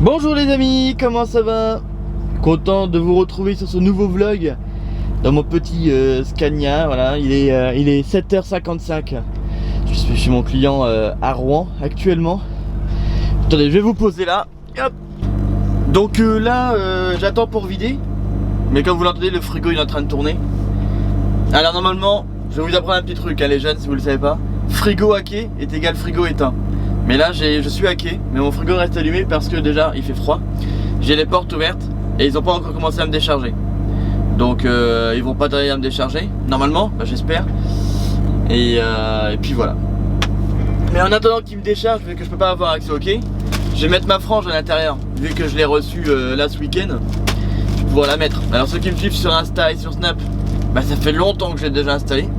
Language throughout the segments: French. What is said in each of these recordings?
Bonjour les amis, comment ça va? Content de vous retrouver sur ce nouveau vlog dans mon petit Scania. Voilà, il est 7h55. Je suis chez mon client à Rouen actuellement. Attendez, je vais vous poser là. Hop. Donc là, j'attends pour vider. Mais comme vous l'entendez, le frigo il est en train de tourner. Alors normalement, je vais vous apprendre un petit truc, hein, les jeunes, si vous le savez pas. Frigo hacké est égal frigo éteint. Mais là je suis hacké, mais mon frigo reste allumé parce que déjà il fait froid. J'ai les portes ouvertes et ils n'ont pas encore commencé à me décharger. Donc ils vont pas tarder à me décharger, normalement, bah, j'espère. Et puis voilà. Mais en attendant qu'ils me déchargent, vu que je peux pas avoir accès au quai, je vais mettre ma frange à l'intérieur. Vu que je l'ai reçue là ce week-end, je vais pouvoir la mettre. Alors ceux qui me suivent sur Insta et sur Snap, bah ça fait longtemps que je l'ai déjà installé.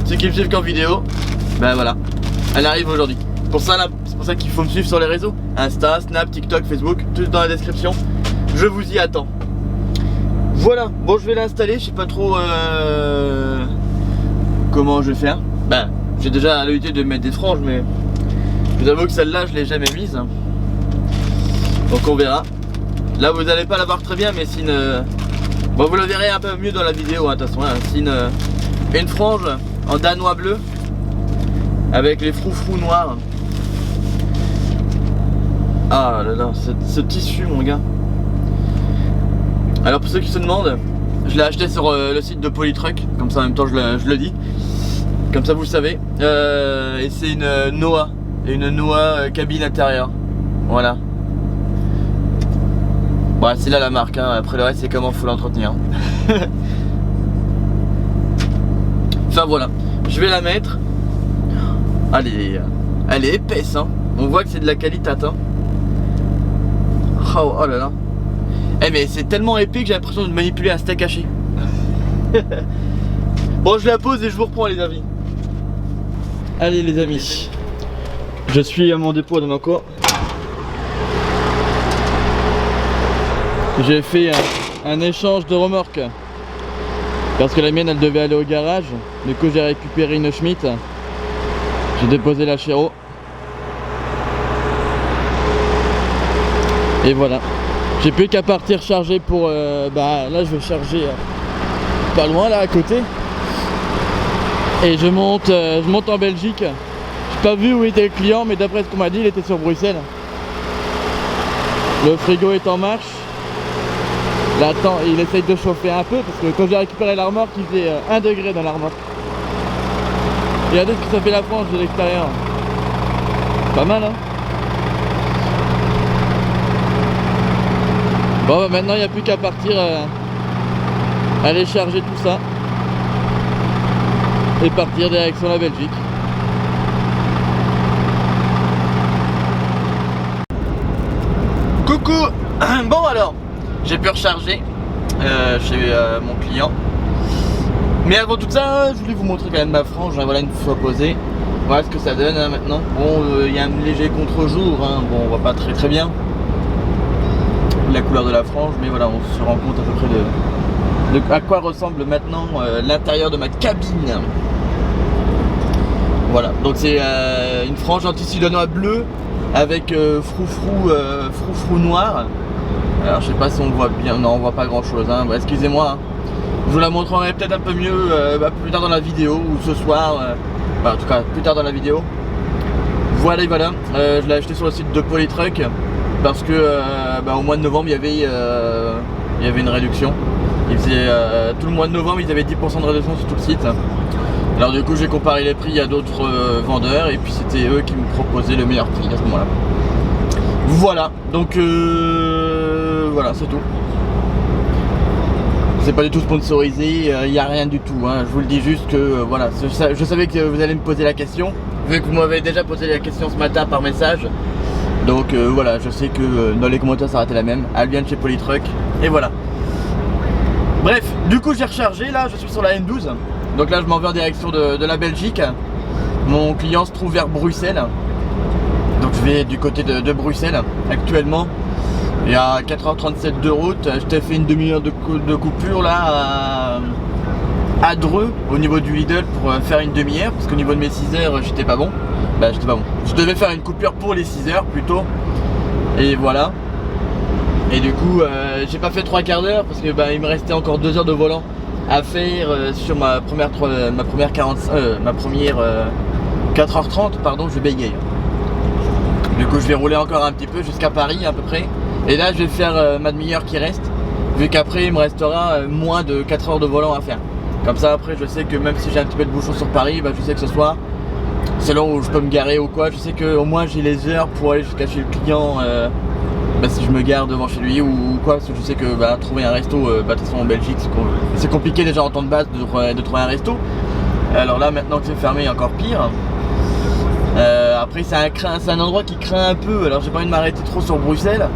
Ceux qui me suivent qu'en vidéo, bah voilà, elle arrive aujourd'hui. C'est pour ça qu'il faut me suivre sur les réseaux, Insta, Snap, TikTok, Facebook, tout dans la description. Je vous y attends. Voilà, bon je vais l'installer, je sais pas trop comment je vais faire. Ben, j'ai déjà l'habitude de mettre des franges, mais je vous avoue que celle-là je l'ai jamais mise. Donc on verra. Là vous n'allez pas la voir très bien, mais c'est une... Bon, vous le verrez un peu mieux dans la vidéo, hein, de toute façon, hein. C'est une frange en danois bleu avec les froufrous noirs. Ah là là, ce tissu mon gars. Alors pour ceux qui se demandent, je l'ai acheté sur le site de Polytruck, comme ça en même temps je le dis. Comme ça vous le savez. Et c'est une Noah. Une Noah cabine intérieure. Voilà. Bon, c'est là la marque, hein. Après le reste c'est comment faut l'entretenir. Enfin voilà, je vais la mettre. Elle est épaisse, hein. On voit que c'est de la qualité, hein. Oh là là. Eh mais c'est tellement épais que j'ai l'impression de manipuler un steak haché. Bon, je la pose et je vous reprends les amis. Allez les amis, je suis à mon dépôt de Monaco. J'ai fait un échange de remorques parce que la mienne elle devait aller au garage. Du coup j'ai récupéré une Schmitt. J'ai déposé la Chéro. Et voilà. J'ai plus qu'à partir charger pour... bah là je vais charger pas loin là à côté. Et je monte en Belgique. J'ai pas vu où était le client, mais d'après ce qu'on m'a dit il était sur Bruxelles. Le frigo est en marche. Là attends, il essaye de chauffer un peu parce que quand j'ai récupéré la remorque il faisait 1 degré dans la remorque. Regardez ce que ça fait la frange de l'extérieur. Pas mal hein. Bon bah maintenant il n'y a plus qu'à partir aller charger tout ça et partir direction la Belgique. Coucou. Bon alors, j'ai pu recharger chez mon client. Mais avant tout ça, je voulais vous montrer quand même ma frange, hein, voilà une fois posée. Voilà ce que ça donne hein, maintenant. Bon, il y a un léger contre-jour, hein. Bon on voit pas très bien la couleur de la frange, mais voilà, on se rend compte à peu près de à quoi ressemble maintenant l'intérieur de ma cabine. Voilà, donc c'est une frange en tissu danois bleu avec froufrou noir. Alors je sais pas si on voit bien, non on voit pas grand chose, hein. Bon, excusez-moi, hein. Je vous la montrerai peut-être un peu mieux plus tard dans la vidéo ou ce soir, bah, en tout cas plus tard dans la vidéo. Voilà, je l'ai acheté sur le site de Polytruck parce que bah, au mois de novembre il y avait une réduction. Il faisait tout le mois de novembre ils avaient 10% de réduction sur tout le site. Alors du coup j'ai comparé les prix à d'autres vendeurs et puis c'était eux qui me proposaient le meilleur prix à ce moment là. Voilà, donc voilà c'est tout. C'est pas du tout sponsorisé, il n'y a rien du tout, hein. Je vous le dis juste que voilà, je savais que vous allez me poser la question, vu que vous m'avez déjà posé la question ce matin par message. Donc voilà, je sais que dans les commentaires ça aurait été la même. Elle vient de chez Polytruck et voilà. Bref, du coup j'ai rechargé, là je suis sur la N12. Donc là je m'en vais en direction de la Belgique. Mon client se trouve vers Bruxelles. Donc je vais du côté de Bruxelles actuellement. Il y a 4h37 de route. Je t'ai fait une demi-heure de coupure là à Dreux au niveau du Lidl pour faire une demi-heure parce qu'au niveau de mes 6 heures j'étais pas bon. Bah j'étais pas bon. Je devais faire une coupure pour les 6 heures plutôt. Et voilà. Et du coup j'ai pas fait 3 quarts d'heure parce que il me restait encore 2 heures de volant à faire sur ma première 4h30, pardon, je bégaye. Du coup je vais rouler encore un petit peu jusqu'à Paris à peu près. Et là je vais faire ma demi-heure qui reste, vu qu'après il me restera moins de 4 heures de volant à faire. Comme ça après je sais que même si j'ai un petit peu de bouchon sur Paris, je sais que ce soir c'est là où je peux me garer ou quoi. Je sais que au moins j'ai les heures pour aller jusqu'à chez le client si je me gare devant chez lui ou quoi. Parce que je sais que trouver un resto, de toute façon en Belgique c'est compliqué déjà en temps de base de trouver un resto. Alors là maintenant que c'est fermé, encore pire. Après c'est un endroit qui craint un peu, alors j'ai pas envie de m'arrêter trop sur Bruxelles.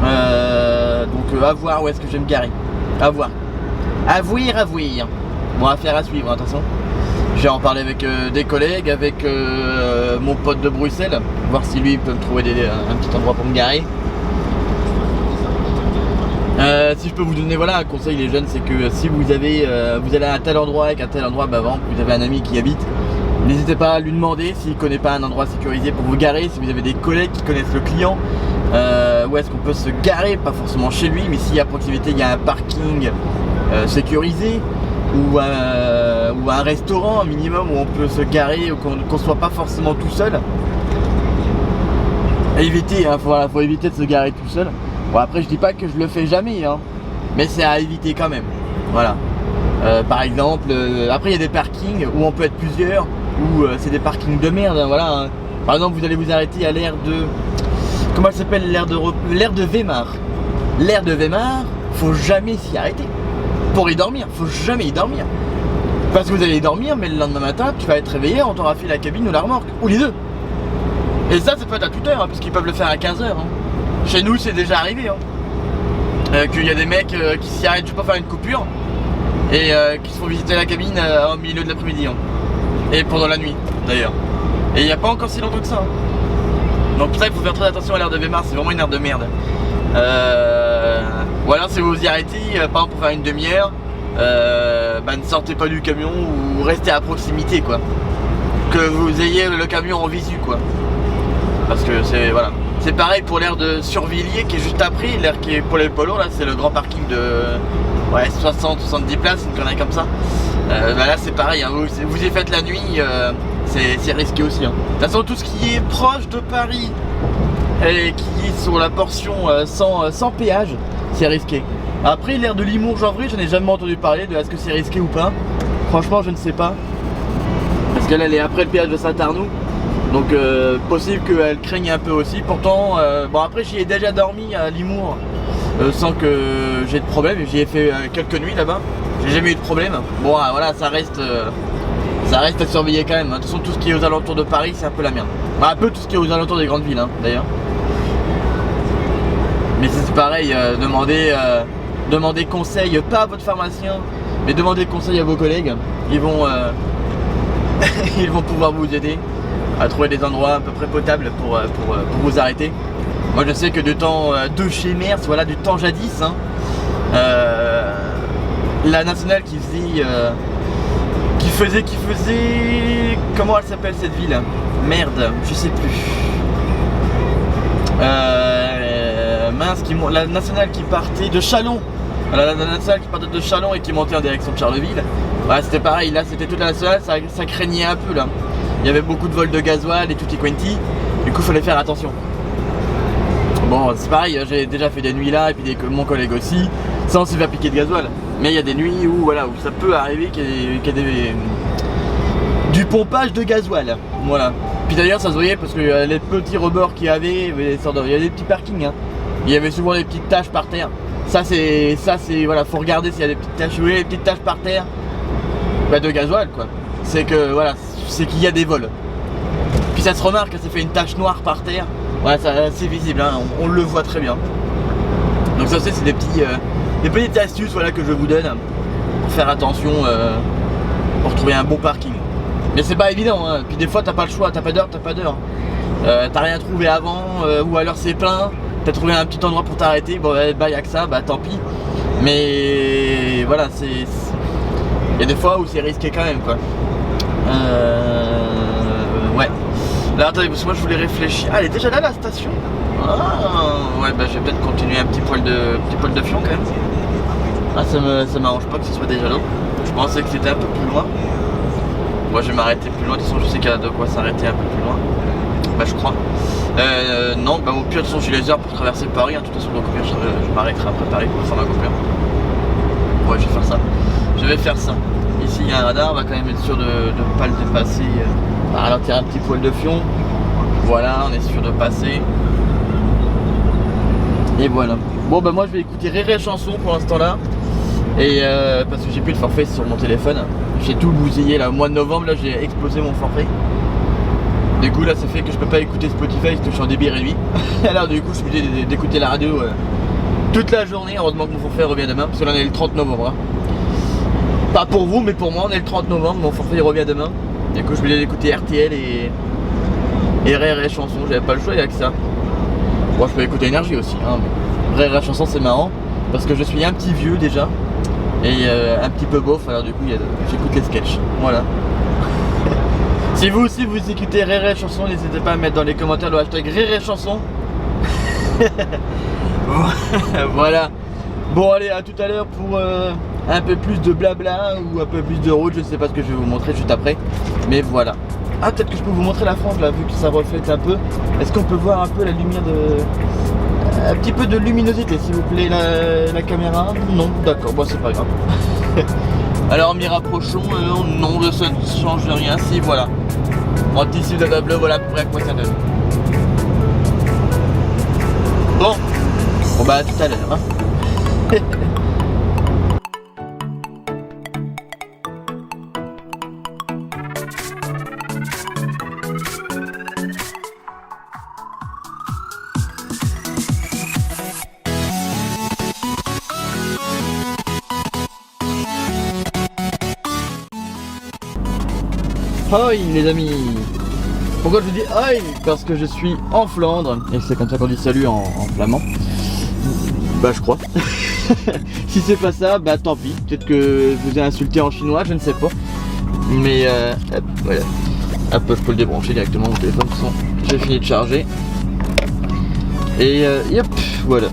Donc à voir où est-ce que je vais me garer. À voir. À voir. Bon, affaire à suivre, attention. Je vais en parler avec des collègues, avec mon pote de Bruxelles, voir si lui peut me trouver un petit endroit pour me garer. Si je peux vous donner un conseil les jeunes, c'est que si vous allez à un tel endroit et qu'à tel endroit vous avez un ami qui y habite, n'hésitez pas à lui demander s'il connaît pas un endroit sécurisé pour vous garer. Si vous avez des collègues qui connaissent le client, où est-ce qu'on peut se garer, pas forcément chez lui, mais si à proximité il y a un parking sécurisé ou un restaurant minimum où on peut se garer ou qu'on soit pas forcément tout seul. Éviter, faut éviter de se garer tout seul. Bon, après je dis pas que je le fais jamais, mais c'est à éviter quand même. Voilà. Par exemple, après il y a des parkings où on peut être plusieurs, où c'est des parkings de merde, voilà. Par exemple vous allez vous arrêter à l'aire de... Comment elle s'appelle, l'aire de Weimar. L'aire de Weimar, faut jamais s'y arrêter. Pour y dormir, faut jamais y dormir. Parce que vous allez y dormir, mais le lendemain matin, tu vas être réveillé, on t'aura fait la cabine ou la remorque, ou les deux. Et ça peut être à toute heure, parce qu'ils peuvent le faire à 15h. Chez nous, c'est déjà arrivé. Qu'il y a des mecs qui s'y arrêtent juste pour faire une coupure et qui se font visiter la cabine au milieu de l'après-midi. Et pendant la nuit, d'ailleurs. Et il n'y a pas encore si longtemps que ça. Donc pour ça, il faut faire très attention à l'aire de Weimar, c'est vraiment une aire de merde. Ou alors si vous vous y arrêtez, par exemple pour faire une demi-heure, ne sortez pas du camion ou restez à proximité, quoi. Que vous ayez le camion en visu, quoi. Parce que c'est pareil pour l'aire de Survilliers qui est juste après, l'aire qui est pour les poids lourds, là c'est le grand parking de 60-70 places, une connerie comme ça. Là c'est pareil, vous y faites la nuit, c'est risqué aussi. De toute façon tout ce qui est proche de Paris et qui est sur la portion sans péage, c'est risqué. Après l'aire de Limours-Janvry, je n'ai jamais entendu parler de est-ce que c'est risqué ou pas. Franchement je ne sais pas. Parce qu'elle elle est après le péage de Saint-Arnoux. Donc possible qu'elle craigne un peu aussi. Pourtant, après j'y ai déjà dormi à Limours sans que j'ai de problème. J'y ai fait quelques nuits là-bas. J'ai jamais eu de problème. Bon voilà, ça reste à surveiller quand même. De toute façon tout ce qui est aux alentours de Paris c'est un peu la merde. Un peu tout ce qui est aux alentours des grandes villes d'ailleurs. Mais c'est pareil, demandez conseil, pas à votre pharmacien, mais demandez conseil à vos collègues. Ils vont pouvoir vous aider à trouver des endroits à peu près potables pour vous arrêter. Moi je sais que du temps de chez Merz, du temps jadis, la nationale qui faisait, comment elle s'appelle cette ville? Merde, je sais plus. La nationale qui partait de Châlons. La nationale qui partait de Châlons et qui montait en direction de Charleville. C'était pareil, là c'était toute la nationale, ça craignait un peu là. Il y avait beaucoup de vols de gasoil et tutti quanti. Du coup il fallait faire attention. Bon c'est pareil, j'ai déjà fait des nuits là et puis mon collègue aussi, sans se faire piquer de gasoil. Mais il y a des nuits où ça peut arriver qu'il y ait du pompage de gasoil. Voilà. Puis d'ailleurs ça se voyait parce que les petits rebords qu'il y avait, il y avait des petits parkings. Il y avait souvent des petites taches par terre. Ça c'est faut regarder s'il y a des petites taches. Vous voyez les petites taches par terre de gasoil quoi. C'est que c'est qu'il y a des vols. Puis ça se remarque, ça fait une tache noire par terre. C'est visible, on le voit très bien. Donc ça c'est des petites astuces que je vous donne pour faire attention, pour trouver un bon parking. Mais c'est pas évident, puis des fois t'as pas le choix, t'as pas d'heure. T'as rien trouvé avant, ou alors c'est plein, t'as trouvé un petit endroit pour t'arrêter, y a que ça, tant pis. Mais voilà, il y a des fois où c'est risqué quand même quoi. Ouais. Là attendez, parce que moi je voulais réfléchir. Ah elle est déjà là la station. Ah, ouais, bah je vais peut-être continuer un petit poil de fion quand même. Ah, ça m'arrange pas que ce soit déjà l'eau. Je pensais que c'était un peu plus loin. Moi je vais m'arrêter plus loin, de toute façon je sais qu'il y a de quoi s'arrêter un peu plus loin. Bah je crois. Non, bah au pire de toute façon j'ai les heures pour traverser Paris, hein. De toute façon donc au pire je m'arrêterai après Paris pour faire ma coupure. Ouais, je vais faire ça. Je vais faire ça. Ici il y a un radar, on va quand même être sûr de ne pas le dépasser. Ralentir un petit poil de fion. Voilà, on est sûr de passer. Et voilà. Bon bah moi je vais écouter Réré Chanson pour l'instant là. Et parce que j'ai plus de forfait sur mon téléphone. J'ai tout bousillé là, au mois de novembre là j'ai explosé mon forfait. Du coup là ça fait que je peux pas écouter Spotify parce que je suis en débit réduit. Alors du coup je suis obligé d'écouter la radio toute la journée. Heureusement que mon forfait revient demain parce que là on est le 30 novembre. Hein. Pas pour vous mais pour moi on est le 30 novembre, mon forfait revient demain. Du coup je voulais écouter RTL et Réré Chanson, j'avais pas le choix, il y a que ça. Bon je peux écouter Énergie aussi, hein, mais Réré Chanson c'est marrant parce que je suis un petit vieux déjà et un petit peu beauf, alors du coup j'écoute les sketchs, voilà. Si vous aussi vous écoutez Réré Chanson, n'hésitez pas à mettre dans les commentaires le hashtag Réré Chanson. Voilà. Bon allez, à tout à l'heure pour un peu plus de blabla ou un peu plus de route, je sais pas ce que je vais vous montrer juste après, mais voilà. Ah, peut-être que je peux vous montrer la France là, vu que ça reflète un peu. Est-ce qu'on peut voir un peu la lumière de... Un petit peu de luminosité s'il vous plaît, la caméra? Non, d'accord, bon c'est pas grave. Alors m'y rapprochons, non, ça ne change rien, si voilà. En tissu de bleu, voilà à peu près à quoi ça donne. Bon bah à tout à l'heure. Hein. Hoi les amis. Pourquoi je vous dis hoi? Parce que je suis en Flandre. Et c'est comme ça qu'on dit salut en flamand. Bah je crois. Si c'est pas ça, bah tant pis. Peut-être que je vous ai insulté en chinois, je ne sais pas. Mais hop, voilà. Hop, je peux le débrancher directement mon téléphone. De toute façon, j'ai fini de charger. Et hop, voilà.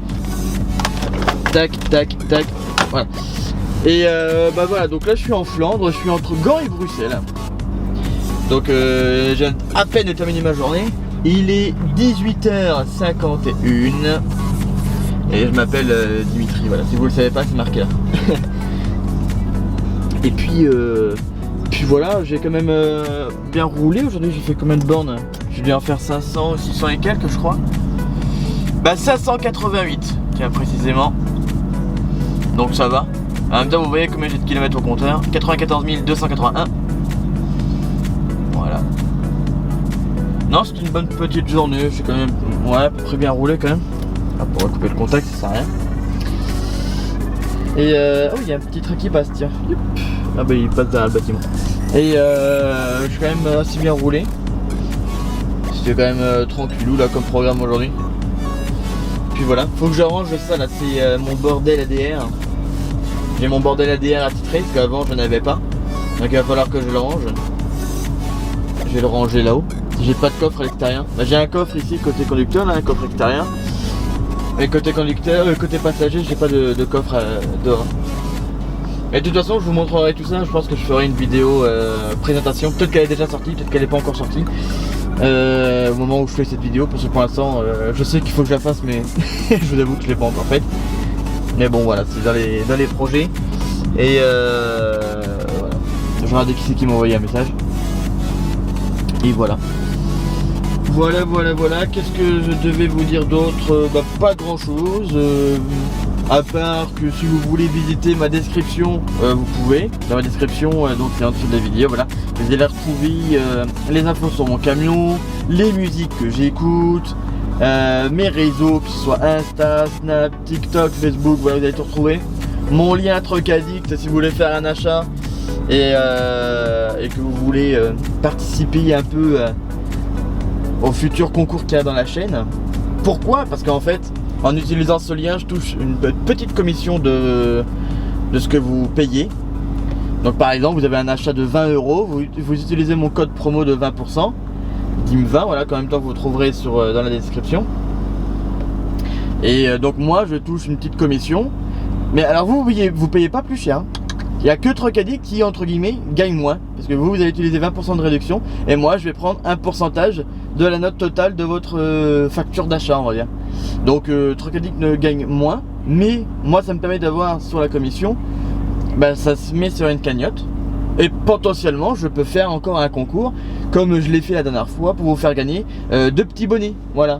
Tac, tac, tac. Voilà. Et bah voilà, donc là je suis en Flandre, je suis entre Gand et Bruxelles. Donc j'ai à peine terminé ma journée. Il est 18h51 et je m'appelle Dimitri, voilà, si vous le savez pas c'est marqué là. Et puis voilà, j'ai quand même bien roulé aujourd'hui. J'ai fait combien de bornes? J'ai dû en faire 500, 600 et quelques je crois. Bah 588 tiens précisément. Donc ça va. En même temps vous voyez combien j'ai de kilomètres au compteur. 94 281. Voilà. Non, c'est une bonne petite journée. J'ai quand même, ouais, à peu près bien roulé quand même. Ah, pour couper le contact, ça sert à rien. Et oh, il y a un petit truc qui passe, tiens. Youp. Ah bah il passe dans le bâtiment. Et je suis quand même assez bien roulé. C'était quand même tranquillou là comme programme aujourd'hui. Puis voilà, faut que j'arrange ça là, c'est mon bordel ADR. J'ai mon bordel ADR attitré parce qu'avant je n'avais pas. Donc il va falloir que je le range. Je vais le ranger là-haut. J'ai pas de coffre à l'extérieur. Bah, j'ai un coffre ici côté conducteur, là, un coffre extérieur. Et côté conducteur, côté passager, j'ai pas de coffre dehors. Et de toute façon, je vous montrerai tout ça. Je pense que je ferai une vidéo présentation. Peut-être qu'elle est déjà sortie, peut-être qu'elle n'est pas encore sortie. Au moment où je fais cette vidéo, parce que pour l'instant, je sais qu'il faut que je la fasse, mais je vous avoue que je l'ai pas encore faite. Mais bon, voilà, c'est dans les projets. Et voilà. Je regarde qui c'est qui m'a envoyé un message. Et voilà. Voilà. Qu'est-ce que je devais vous dire d'autre? Bah, pas grand chose. À part que si vous voulez visiter ma description, vous pouvez. Dans ma description, donc c'est en dessous de la vidéo, voilà. Vous allez retrouver les infos sur mon camion, les musiques que j'écoute, mes réseaux, que ce soit Insta, Snap, TikTok, Facebook, voilà, vous allez tout retrouver. Mon lien Truck Addict si vous voulez faire un achat et que vous voulez participer un peu au futur concours qu'il y a dans la chaîne. Pourquoi? Parce qu'en fait, en utilisant ce lien, je touche une petite commission de ce que vous payez. Donc par exemple, vous avez un achat de 20 €, vous utilisez mon code promo de 20%, DIM20, voilà, qu'en même temps vous trouverez dans la description. Et donc moi je touche une petite commission. Mais alors vous payez pas plus cher. Il n'y a que Truck Addict qui entre guillemets gagne moins. Parce que vous allez utiliser 20% de réduction. Et moi je vais prendre un pourcentage de la note totale de votre facture d'achat, on va dire. Donc Truck Addict ne gagne moins. Mais moi ça me permet d'avoir sur la commission, bah, ça se met sur une cagnotte. Et potentiellement je peux faire encore un concours comme je l'ai fait la dernière fois pour vous faire gagner 2 petits bonnets. Voilà.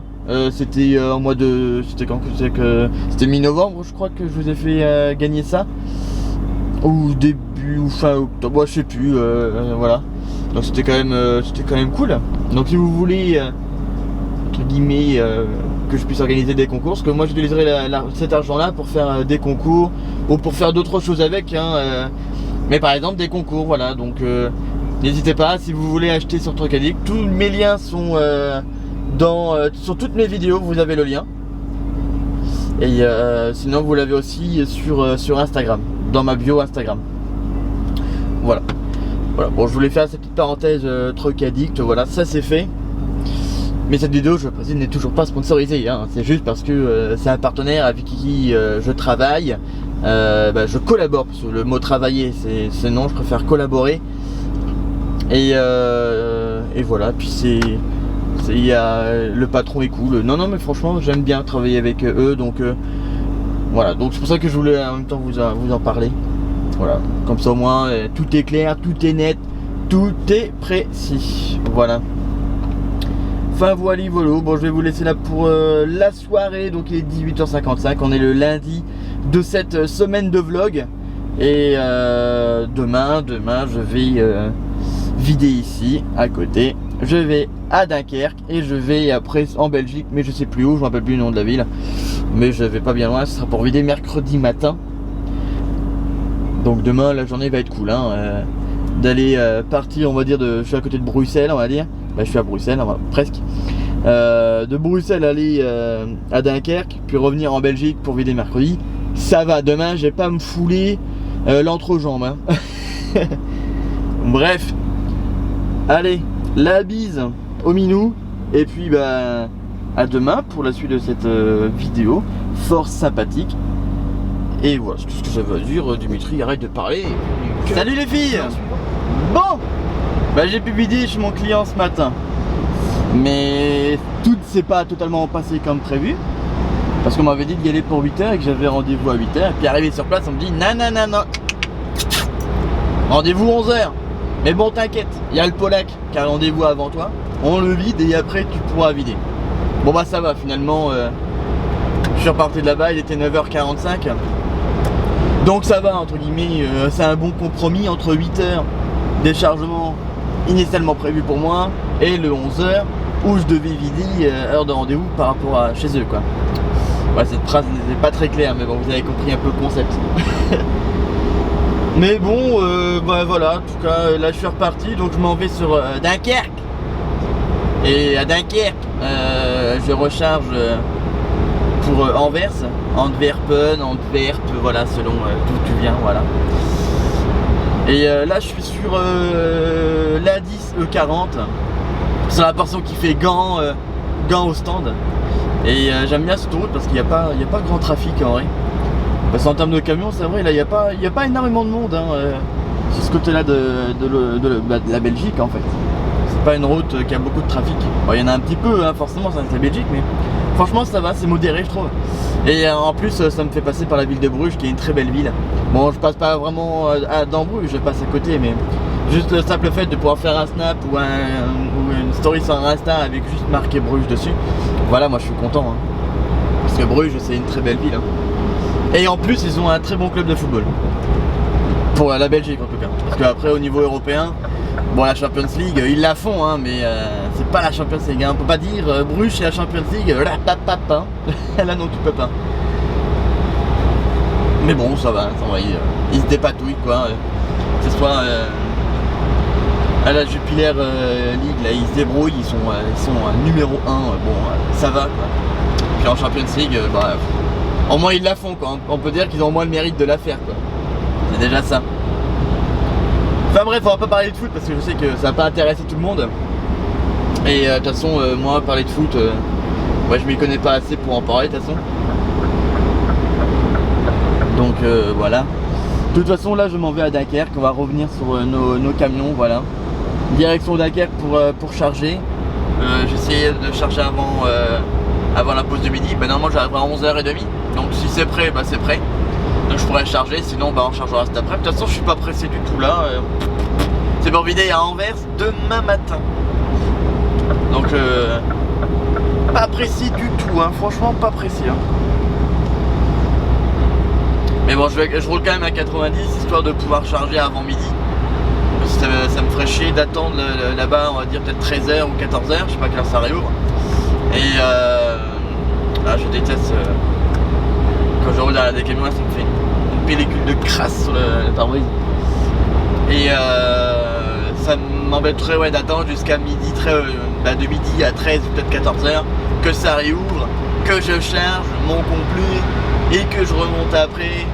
C'était en mois de... C'était quand que c'était mi-novembre je crois que je vous ai fait gagner ça. Ou début ou fin octobre, je sais plus. Voilà. Donc c'était quand même cool. Donc si vous voulez entre guillemets que je puisse organiser des concours, parce que moi j'utiliserai cet argent là pour faire des concours ou pour faire d'autres choses avec hein, mais par exemple des concours, voilà. Donc n'hésitez pas si vous voulez acheter sur Truck Addict. Tous mes liens sont sur toutes mes vidéos, vous avez le lien. Et sinon vous l'avez aussi sur Instagram, dans ma bio Instagram. Voilà. Bon, je voulais faire cette petite parenthèse Truck Addict, voilà, ça c'est fait. Mais cette vidéo, je précise, n'est toujours pas sponsorisée hein. C'est juste parce que c'est un partenaire avec qui je travaille. Je collabore, parce que le mot travailler c'est non, je préfère collaborer. Et voilà, puis le patron est cool. Non mais franchement j'aime bien travailler avec eux, donc voilà, donc c'est pour ça que je voulais en même temps vous en parler. Voilà, comme ça au moins tout est clair, tout est net, tout est précis. Voilà. Enfin voilà, bon je vais vous laisser là pour la soirée. Donc il est 18h55, on est le lundi de cette semaine de vlog. Et demain je vais vider ici à côté. Je vais à Dunkerque et je vais après en Belgique, mais je sais plus où, je me rappelle plus le nom de la ville. Mais je vais pas bien loin, ce sera pour vider mercredi matin. Donc demain la journée va être cool hein, d'aller partir, on va dire, je suis à côté de Bruxelles, on va dire. Bah, je suis à Bruxelles, presque. De Bruxelles aller à Dunkerque, puis revenir en Belgique pour vider mercredi. Ça va, demain je vais pas me fouler l'entrejambe hein. Bref, allez, la bise au minou. Et puis bah à demain pour la suite de cette vidéo force sympathique. Et voilà, c'est tout ce que j'avais à dire. Dimitri, arrête de parler. Salut les filles. Bon, bah j'ai pu vider chez mon client ce matin, mais tout s'est pas totalement passé comme prévu, parce qu'on m'avait dit d'y aller pour 8h et que j'avais rendez-vous à 8h. Et puis arrivé sur place on me dit non, rendez-vous 11h. Mais bon t'inquiète, il y a le Polac qui a rendez-vous avant toi, on le vide et après tu pourras vider. Bon bah ça va, finalement je suis reparti de là-bas, il était 9h45. Donc ça va, entre guillemets, c'est un bon compromis entre 8h déchargement initialement prévu pour moi et le 11h où je devais vider heure de rendez-vous par rapport à chez eux quoi. Ouais, cette phrase n'est pas très claire, mais bon, vous avez compris un peu le concept. Mais bon, bah voilà, en tout cas là je suis reparti, donc je m'en vais sur Dunkerque. Et à Dunkerque je recharge pour Anvers, Antwerpen, voilà, selon d'où tu viens, voilà. Et là je suis sur l'A10 E40, sur la portion qui fait Gand au stand. Et j'aime bien cette route parce qu'il n'y a pas grand trafic en vrai. Parce qu'en termes de camions, c'est vrai, là il n'y a pas énormément de monde hein, sur ce côté là de la Belgique en fait. C'est pas une route qui a beaucoup de trafic. Bon, il y en a un petit peu hein, forcément, c'est la Belgique, mais franchement ça va, c'est modéré je trouve. Et en plus ça me fait passer par la ville de Bruges qui est une très belle ville. Bon, je passe pas vraiment dans Bruges, je passe à côté, mais juste le simple fait de pouvoir faire un snap ou une story sur Insta avec juste marqué Bruges dessus, voilà, moi je suis content hein. Parce que Bruges c'est une très belle ville hein. Et en plus ils ont un très bon club de football pour la Belgique en tout cas. Parce qu'après au niveau européen, bon, la Champions League ils la font hein, mais c'est pas la Champions League hein. On peut pas dire Bruges c'est la Champions League, hein. Là non, tu peux pas. Mais bon, ça va, ils se dépatouillent quoi. Que ce soit à la Jupiler League, là ils se débrouillent, ils sont numéro 1, bon ça va quoi. Puis en Champions League, bah, au moins ils la font quoi. On peut dire qu'ils ont au moins le mérite de la faire quoi. C'est déjà ça. Enfin bref, on va pas parler de foot parce que je sais que ça va pas intéresser tout le monde. Et de toute façon, moi parler de foot, ouais, je m'y connais pas assez pour en parler de toute façon. Donc voilà. De toute façon là je m'en vais à Dunkerque, on va revenir sur nos camions, voilà. Direction Dunkerque pour charger. J'essayais de charger avant la pause de midi, bah normalement j'arriverai à 11h30. Donc si c'est prêt, bah c'est prêt. Donc je pourrais charger, sinon bah on chargera cet après. De toute façon je suis pas pressé du tout là. C'est pour vider à Anvers demain matin. Donc pas pressé du tout, hein. Franchement pas pressé. Hein. Mais bon, je roule quand même à 90 histoire de pouvoir charger avant midi. Parce que ça me ferait chier d'attendre là-bas, on va dire peut-être 13h ou 14h, je sais pas quelle heure ça réouvre. Et là, je déteste quand je roule derrière des camions, ça me fait une pellicule de crasse sur le pare-brise. Et ça m'embêterait ouais, d'attendre jusqu'à midi, de midi à 13 ou peut-être 14h, que ça réouvre, que je charge mon complet et que je remonte après.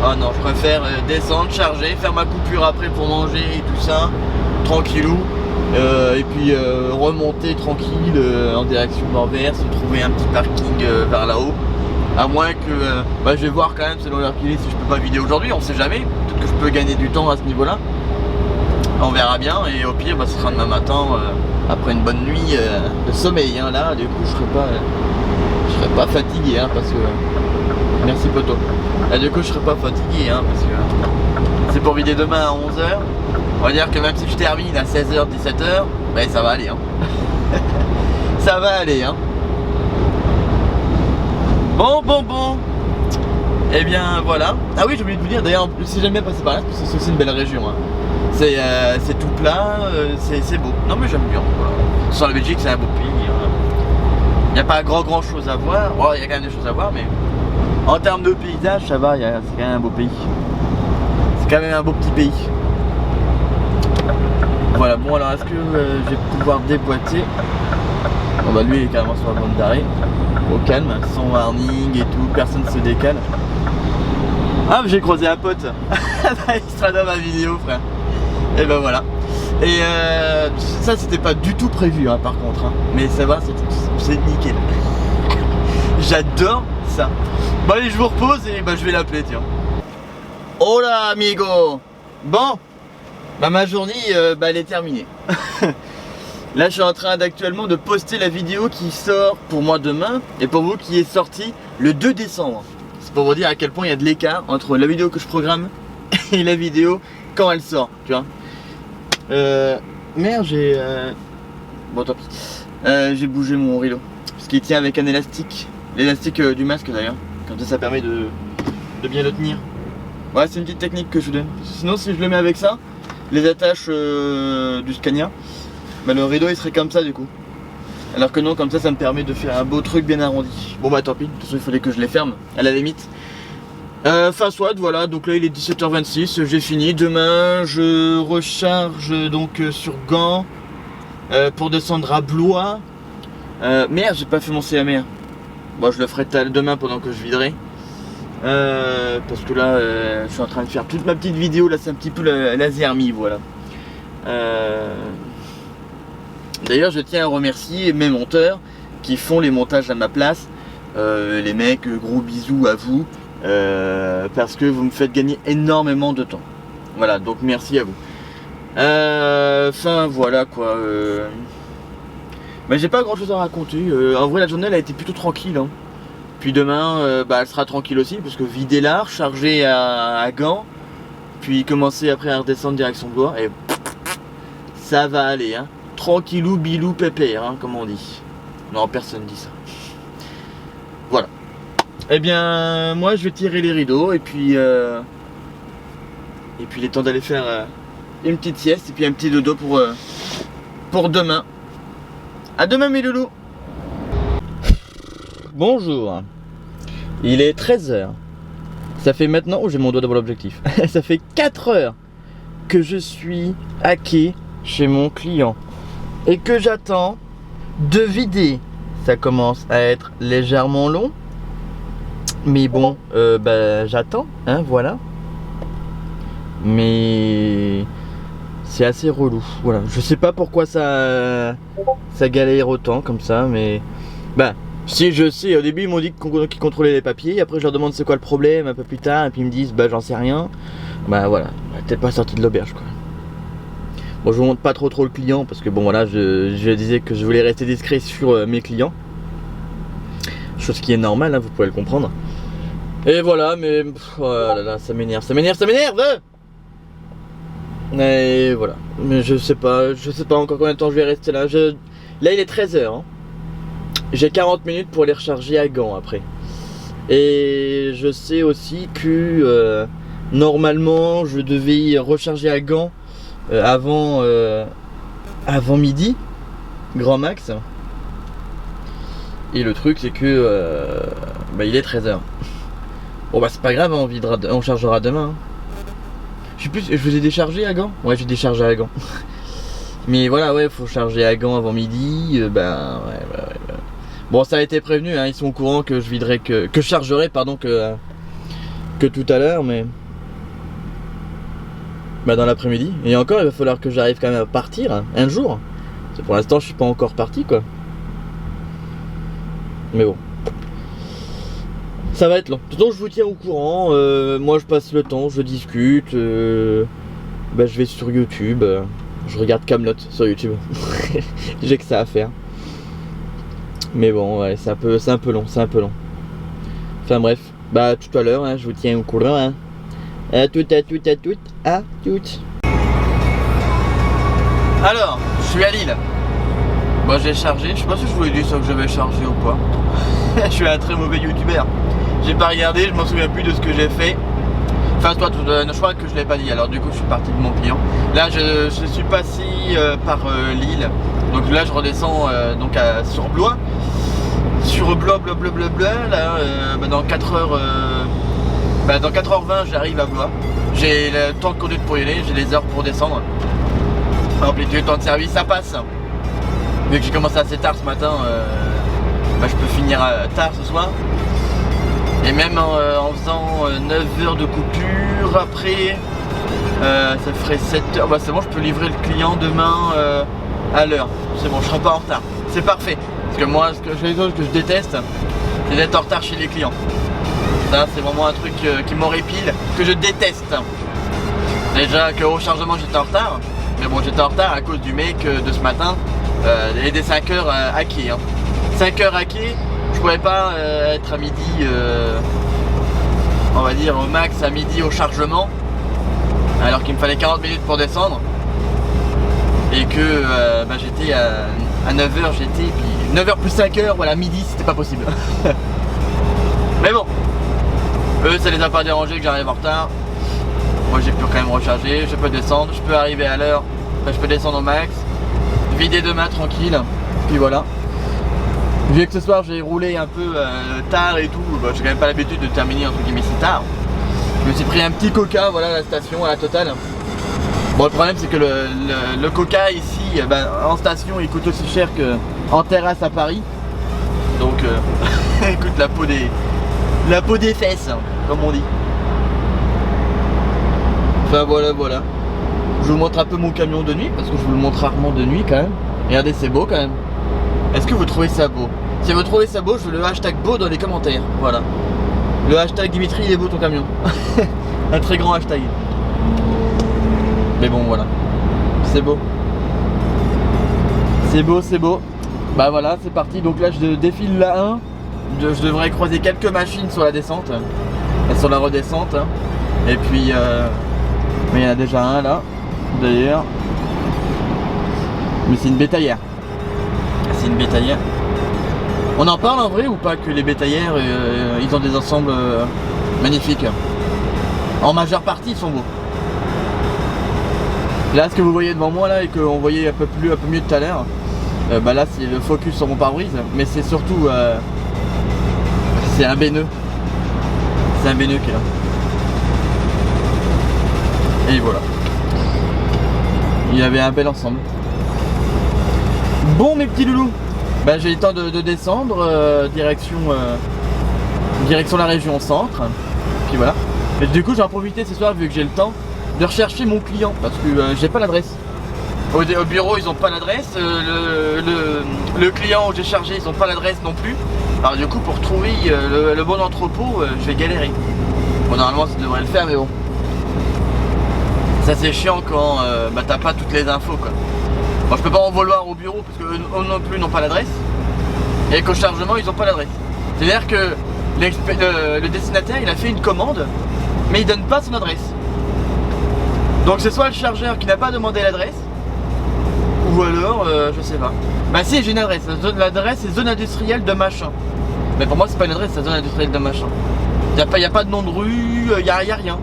Ah non, je préfère descendre, charger, faire ma coupure après pour manger et tout ça, tranquillou, et puis remonter tranquille en direction d'Anvers, trouver un petit parking vers là-haut. À moins que, je vais voir quand même selon l'heure qu'il est si je peux pas vider aujourd'hui, on sait jamais, peut-être que je peux gagner du temps à ce niveau-là. On verra bien, et au pire ce sera demain matin, après une bonne nuit de sommeil, hein, là du coup je serai pas fatigué, hein, parce que... Merci poto. Là du coup je serai pas fatigué, hein, parce que c'est pour vider demain à 11h. On va dire que même si je termine à 16h, 17h, ça va aller, hein. Ça va aller, hein. Bon. Et bien voilà. Ah oui, j'ai oublié de vous dire, d'ailleurs, si j'aime bien passer par là, parce que c'est aussi une belle région, hein. C'est tout plat, c'est beau. Non mais j'aime bien, voilà. Sans la Belgique, c'est un beau pays, hein. Il n'y a pas grand chose à voir. Oh, il y a quand même des choses à voir, mais en termes de paysage, ça va, c'est quand même un beau pays. C'est quand même un beau petit pays. Voilà, bon alors est-ce que je vais pouvoir déboîter? Bon bah lui il est carrément sur la bande d'arrêt. Au calme, sans warning et tout, personne ne se décale. Ah j'ai croisé un pote. Il sera dans ma vidéo frère. Et ben voilà. Et ça c'était pas du tout prévu hein, par contre. Hein. Mais ça va, c'est nickel. J'adore ça. Bon allez je vous repose et je vais l'appeler tiens. Hola amigo. Bon, ma journée elle est terminée. Là je suis en train d'actuellement de poster la vidéo qui sort pour moi demain et pour vous qui est sortie le 2 décembre. C'est pour vous dire à quel point il y a de l'écart entre la vidéo que je programme et la vidéo quand elle sort, tu vois. Merde j'ai... Bon tant pis. J'ai bougé mon rideau. Parce qu'il tient avec un élastique. L'élastique du masque d'ailleurs. Comme ça permet de bien le tenir. Ouais c'est une petite technique que je vous donne. Sinon si je le mets avec ça, les attaches du Scania, le rideau il serait comme ça du coup. Alors que non, comme ça me permet de faire un beau truc bien arrondi. Bon tant pis, de toute façon il fallait que je les ferme à la limite. Enfin soit voilà, donc là il est 17h26, j'ai fini. Demain je recharge donc sur Gand pour descendre à Blois. Merde, j'ai pas fait mon CMR. Bon je le ferai demain pendant que je viderai. Parce que là je suis en train de faire toute ma petite vidéo, là c'est un petit peu la zermie, voilà. D'ailleurs je tiens à remercier mes monteurs qui font les montages à ma place. Les mecs, gros bisous à vous, parce que vous me faites gagner énormément de temps. Voilà, donc merci à vous. Enfin voilà quoi. J'ai pas grand chose à raconter. En vrai la journée elle a été plutôt tranquille, hein. Puis demain elle sera tranquille aussi parce que vider là, recharger à Gand, puis commencer après à redescendre direction Blois et ça va aller, hein. Tranquillou bilou pépère, hein, comme on dit. Non, personne dit ça. Voilà. Eh bien moi je vais tirer les rideaux et puis il est temps d'aller faire une petite sieste et puis un petit dodo pour demain. À demain mes loulous. Bonjour. Il est 13h. Ça fait maintenant... Oh j'ai mon doigt devant l'objectif. Ça fait 4 heures que je suis à quai chez mon client. Et que j'attends de vider. Ça commence à être légèrement long. Mais bon, j'attends, hein, voilà. Mais c'est assez relou, voilà. Je sais pas pourquoi ça galère autant comme ça, mais Si je sais, au début ils m'ont dit qu'ils contrôlaient les papiers, après je leur demande c'est quoi le problème un peu plus tard, et puis ils me disent bah j'en sais rien. Bah voilà, peut-être pas sorti de l'auberge quoi. Bon, je vous montre pas trop le client parce que bon voilà, je disais que je voulais rester discret sur mes clients. Chose qui est normale, hein, vous pouvez le comprendre. Et voilà, mais oh là là, ça m'énerve. Et voilà, mais je sais pas encore combien de temps je vais rester là. Là il est 13h, hein. J'ai 40 minutes pour les recharger à Gand après. Et je sais aussi que normalement je devais recharger à Gand avant midi, grand max. Et le truc c'est que bah, il est 13h. Bon bah c'est pas grave, on chargera demain. Hein. Je sais plus, je vous ai déchargé à Gand? Ouais, j'ai déchargé à Gand. Mais voilà, ouais, faut charger à Gand avant midi. Bah ouais. Bon, ça a été prévenu, hein, ils sont au courant que je viderai que je chargerai, pardon, que tout à l'heure, mais bah dans l'après-midi. Et encore, il va falloir que j'arrive quand même à partir hein, un jour. Parce que pour l'instant, je suis pas encore parti, quoi. Mais bon. Ça va être long. De toute façon, je vous tiens au courant. Moi, je passe le temps, je discute. Bah, je vais sur YouTube. Je regarde Kaamelott sur YouTube. J'ai que ça à faire. Mais bon, ouais, c'est un peu long. Enfin bref. Bah, tout à l'heure, hein, je vous tiens au courant. Hein. À toutes. Alors, je suis à Lille. Bon, j'ai chargé. Je sais pas si je vous ai dit ça que j'avais chargé ou pas. Je suis un très mauvais youtubeur. J'ai pas regardé, je m'en souviens plus de ce que j'ai fait. Enfin, toi, je crois que je l'ai pas dit. Alors, du coup, je suis parti de mon client. Là, je suis passé par Lille. Donc là, je redescends donc sur Blois. Sur Blois, là, bah, dans 4h. Dans 4h20, j'arrive à Blois. J'ai le temps de conduite pour y aller, j'ai les heures pour descendre. Amplitude, temps de service, ça passe. Vu que j'ai commencé assez tard ce matin, bah, je peux finir tard ce soir. Et même en faisant 9 heures de coupure, après, ça ferait 7 heures. Bah c'est bon, je peux livrer le client demain à l'heure. C'est bon, je serai pas en retard. C'est parfait. Parce que moi, ce que je déteste, c'est d'être en retard chez les clients. Ça, c'est vraiment un truc qui m'horripile, que je déteste. Déjà qu'au chargement, j'étais en retard. Mais bon, j'étais en retard à cause du mec de ce matin et des 5 heures à quai. Hein. 5 heures à quai, je pouvais pas être à midi, on va dire au max à midi au chargement, alors qu'il me fallait 40 minutes pour descendre. Et que bah, j'étais à 9h, puis 9h plus 5h, voilà, midi, c'était pas possible. Mais bon, eux, ça les a pas dérangé que j'arrive en retard. Moi, j'ai pu quand même recharger, je peux descendre, je peux arriver à l'heure, enfin, je peux descendre au max, vider demain tranquille, puis voilà. Vu que ce soir j'ai roulé un peu tard et tout, bah, j'ai quand même pas l'habitude de terminer entre guillemets si tard. Je me suis pris un petit coca, voilà, à la station, à la Total. Bon, le problème c'est que le coca ici, en station, il coûte aussi cher qu'en terrasse à Paris. Donc, écoute, la peau des fesses, comme on dit. Enfin voilà. Je vous montre un peu mon camion de nuit, parce que je vous le montre rarement de nuit quand même. Regardez, c'est beau quand même. Est-ce que vous trouvez ça beau? Si vous trouvez ça beau, je veux le hashtag beau dans les commentaires. Voilà. Le hashtag Dimitri, il est beau ton camion. Un très grand hashtag. Mais bon, voilà. C'est beau. C'est beau. Bah voilà, c'est parti. Donc là, je défile la 1. Je devrais croiser quelques machines sur la descente. Et sur la redescente. Hein. Et puis, mais il y en a déjà un là. D'ailleurs. Mais c'est une bétaillère. C'est une bétaillère. On en parle en vrai ou pas que les bétaillères, ils ont des ensembles magnifiques. En majeure partie, ils sont beaux. Là, ce que vous voyez devant moi là et qu'on voyait un peu mieux tout à l'heure, bah là c'est le focus sur mon pare-brise, mais c'est surtout c'est un béneux. C'est un béneux qui est là. Et voilà. Il y avait un bel ensemble. Bon mes petits loulous, bah, j'ai eu le temps de descendre direction la région centre. Puis voilà. Et du coup j'ai en profité ce soir vu que j'ai le temps de rechercher mon client parce que j'ai pas l'adresse. Au bureau ils ont pas l'adresse, le client où j'ai chargé ils ont pas l'adresse non plus. Alors du coup pour trouver le bon entrepôt je vais galérer. Bon normalement ça devrait le faire mais bon. Ça c'est chiant quand bah, t'as pas toutes les infos quoi. Moi je peux pas en vouloir au bureau parce qu'eux non plus n'ont pas l'adresse. Et qu'au chargement ils ont pas l'adresse. C'est-à-dire que le destinataire il a fait une commande mais il donne pas son adresse. Donc c'est soit le chargeur qui n'a pas demandé l'adresse, ou alors je sais pas. Bah si j'ai une adresse, l'adresse c'est zone industrielle de machin. Mais pour moi c'est pas une adresse, c'est zone industrielle de machin. Y a pas de nom de rue, y a rien.